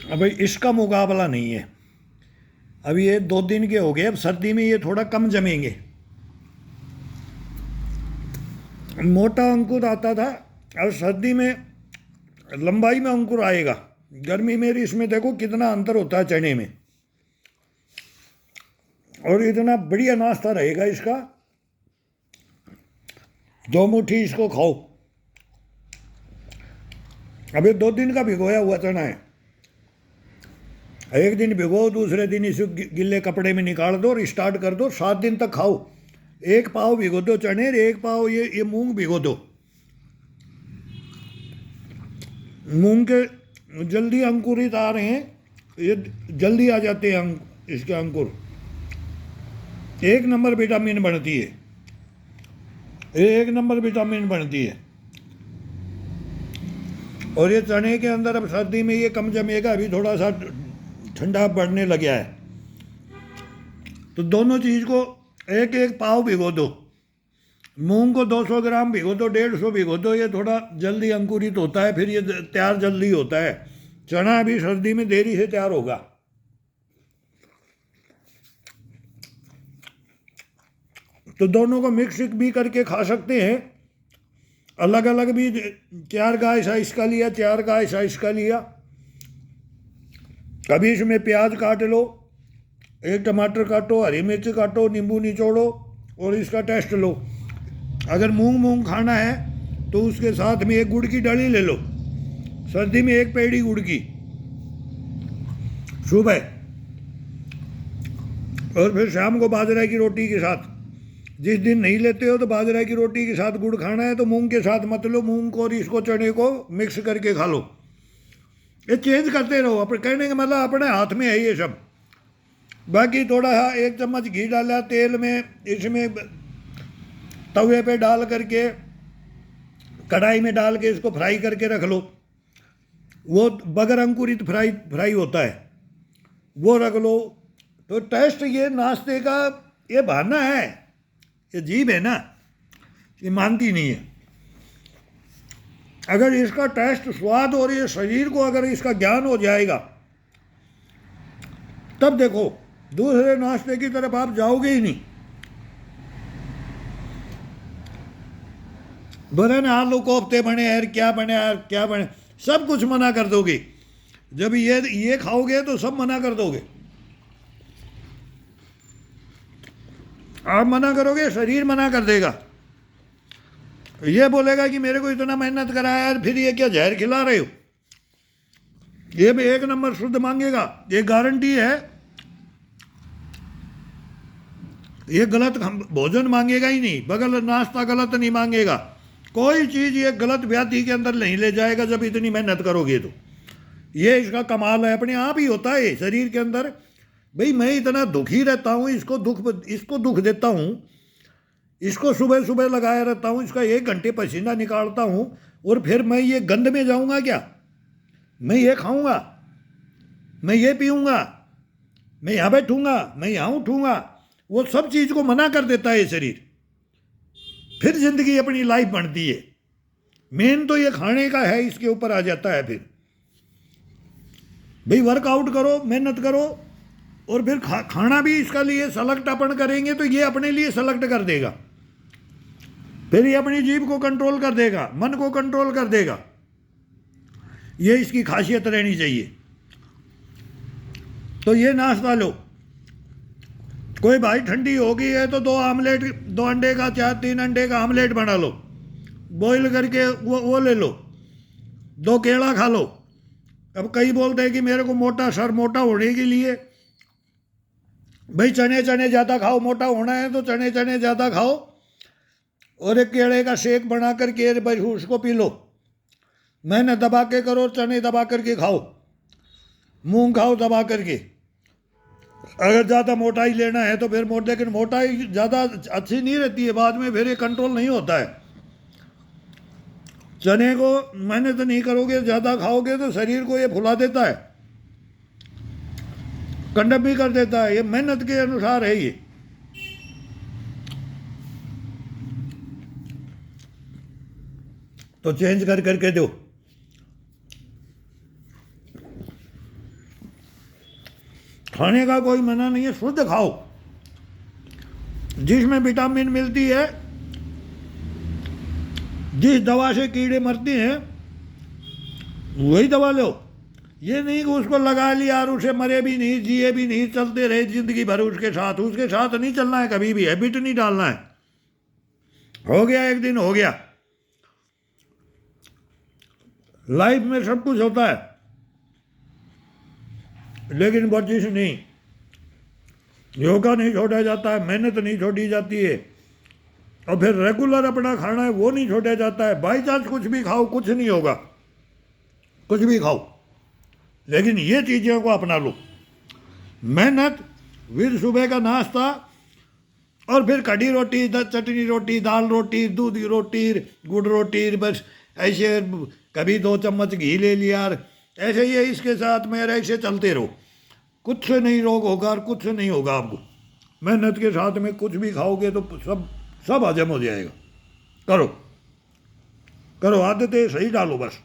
अब भाई इसका मुकाबला नहीं है। अब ये 2 दिन के हो गए, अब सर्दी में ये थोड़ा कम जमेंगे। मोटा अंकुर आता था, और सर्दी में लंबाई में अंकुर आएगा। गर्मी में इसमें देखो कितना अंतर होता है चने में, और इतना बढ़िया नाश्ता रहेगा इसका। 2 मुट्ठी इसको खाओ। अभी 2 दिन का भिगोया हुआ चना है। एक दिन भिगो, दूसरे दिन इसे गिल्ले कपड़े में निकाल दो और स्टार्ट कर दो, 7 दिन तक खाओ। 1 पाव भिगो दो चने, 1 पाव ये मूंग भिगो दो। मूंग के जल्दी अंकुरित आ रहे हैं, ये जल्दी आ जाते हैं इसके अंकुर। 1 नंबर विटामिन बनती है, 1 नंबर विटामिन बनती है। और ये चने के अंदर अब सर्दी में ये कम जमेगा, अभी थोड़ा सा ठंडा बढ़ने लग गया है। तो दोनों चीज़ को 1-1 पाव भिगो दो। मूंग को 200 ग्राम भिगो दो, 150 भिगो दो, ये थोड़ा जल्दी अंकुरित होता है, फिर ये तैयार जल्दी होता है। चना अभी सर्दी में देरी से तैयार होगा। तो दोनों को मिक्स भी करके खा सकते हैं, अलग अलग भी। 4 गाय साइज का लिया, 4 गाय साइज का लिया। कभी इसमें प्याज काट लो, 1 टमाटर काटो, हरी मिर्च काटो, नींबू निचोड़ो और इसका टेस्ट लो। अगर मूंग खाना है तो उसके साथ में 1 गुड़ की डली ले लो, सर्दी में 1 पेड़ी गुड़ की सुबह, और फिर शाम को बाजरा की रोटी के साथ। जिस दिन नहीं लेते हो तो बाजरा की रोटी के साथ गुड़ खाना है तो मूंग के साथ मत लो, मूंग को और इसको चने को मिक्स करके खा लो। ये चेंज करते रहो, अपने कहने का मतलब अपने हाथ में है ये सब। बाकी थोड़ा 1 चम्मच घी डाला तेल में, इसमें तवे पे डाल करके, कढ़ाई में डाल के इसको फ्राई करके रख लो। वो बगैर अंकुरित फ्राई होता है, वो रख लो। तो टेस्ट ये नाश्ते का ये बहाना है, ये जीभ है ना, ये मानती नहीं है। अगर इसका टेस्ट, स्वाद और ये शरीर को अगर इसका ज्ञान हो जाएगा, तब देखो दूसरे नाश्ते की तरफ आप जाओगे ही नहीं। बने ना आलू कोफ्ते बने यार, क्या बने यार, क्या बने, सब कुछ मना कर दोगे। जब ये खाओगे तो सब मना कर दोगे। आप मना करोगे, शरीर मना कर देगा। ये बोलेगा कि मेरे को इतना मेहनत कराया यार, फिर ये क्या जहर खिला रहे हो। ये भी 1 नंबर शुद्ध मांगेगा, ये गारंटी है। ये गलत भोजन मांगेगा ही नहीं, बगल नाश्ता गलत नहीं मांगेगा। कोई चीज़ ये गलत व्याधि के अंदर नहीं ले जाएगा जब इतनी मेहनत करोगे तो। ये इसका कमाल है, अपने आप ही होता है शरीर के अंदर। भाई मैं इतना दुखी रहता हूँ, इसको दुख देता हूँ, इसको सुबह सुबह लगाया रहता हूँ, इसका 1 घंटे पसीना निकालता हूँ, और फिर मैं ये गंद में जाऊँगा क्या? मैं ये खाऊँगा, मैं ये पीऊँगा, मैं यहाँ बैठूँगा, मैं यहाँ उठूँगा, वो सब चीज़ को मना कर देता है ये शरीर। फिर जिंदगी अपनी लाइफ बनती है। मेन तो ये खाने का है, इसके ऊपर आ जाता है। फिर भाई वर्कआउट करो, मेहनत करो, और फिर खाना भी इसका लिए सेलेक्ट अपन करेंगे तो ये अपने लिए सेलेक्ट कर देगा। फिर ये अपनी जीभ को कंट्रोल कर देगा, मन को कंट्रोल कर देगा। ये इसकी खासियत रहनी चाहिए। तो ये नाश्ता लो। कोई भाई ठंडी हो गई है तो 2 आमलेट, 2 अंडे का, 3 अंडे का आमलेट बना लो, बॉईल करके वो ले लो। 2 केला खा लो। अब कई बोलते हैं कि मेरे को मोटा होने के लिए भाई चने ज़्यादा खाओ, मोटा होना है तो चने ज़्यादा खाओ, और 1 केले का शेक बना करके भाई उसको पी लो। मैंने दबा के करो, चने दबा करके खाओ, मूंग खाओ दबा करके। अगर ज़्यादा मोटाई लेना है तो फिर लेकिन मोटाई ज़्यादा अच्छी नहीं रहती है, बाद में फिर ये कंट्रोल नहीं होता है। चने को मेहनत नहीं करोगे, ज़्यादा खाओगे तो शरीर को ये फुला देता है, कंडम भी कर देता है। ये मेहनत के अनुसार है ये। तो चेंज कर करके दो। खाने का कोई मना नहीं है, शुद्ध खाओ। जिसमें विटामिन मिलती है, जिस दवा से कीड़े मरते हैं वही दवा लो। ये नहीं कि उसको लगा लिया और उसे मरे भी नहीं, जिए भी नहीं, चलते रहे जिंदगी भर उसके साथ नहीं चलना है, कभी भी हैबिट नहीं डालना है। हो गया एक दिन, हो गया। लाइफ में सब कुछ होता है, लेकिन वर्जिश नहीं, योगा नहीं छोड़ा जाता है, मेहनत नहीं छोड़ी जाती है, और फिर रेगुलर अपना खाना है वो नहीं छोड़ा जाता है। बाई चांस कुछ भी खाओ, कुछ नहीं होगा, कुछ भी खाओ, लेकिन ये चीज़ों को अपना लो। मेहनत, फिर सुबह का नाश्ता, और फिर कड़ी रोटी, चटनी रोटी, दाल रोटी, दूध की रोटी, गुड़ रोटी, बस ऐसे कभी 2 चम्मच घी ले लिया, ऐसे ही इसके साथ में ऐसे चलते रहो। कुछ से नहीं रोग होगा और कुछ से नहीं होगा आपको। मेहनत के साथ में कुछ भी खाओगे तो सब हजम हो जाएगा। करो करो, आदतें सही डालो बस।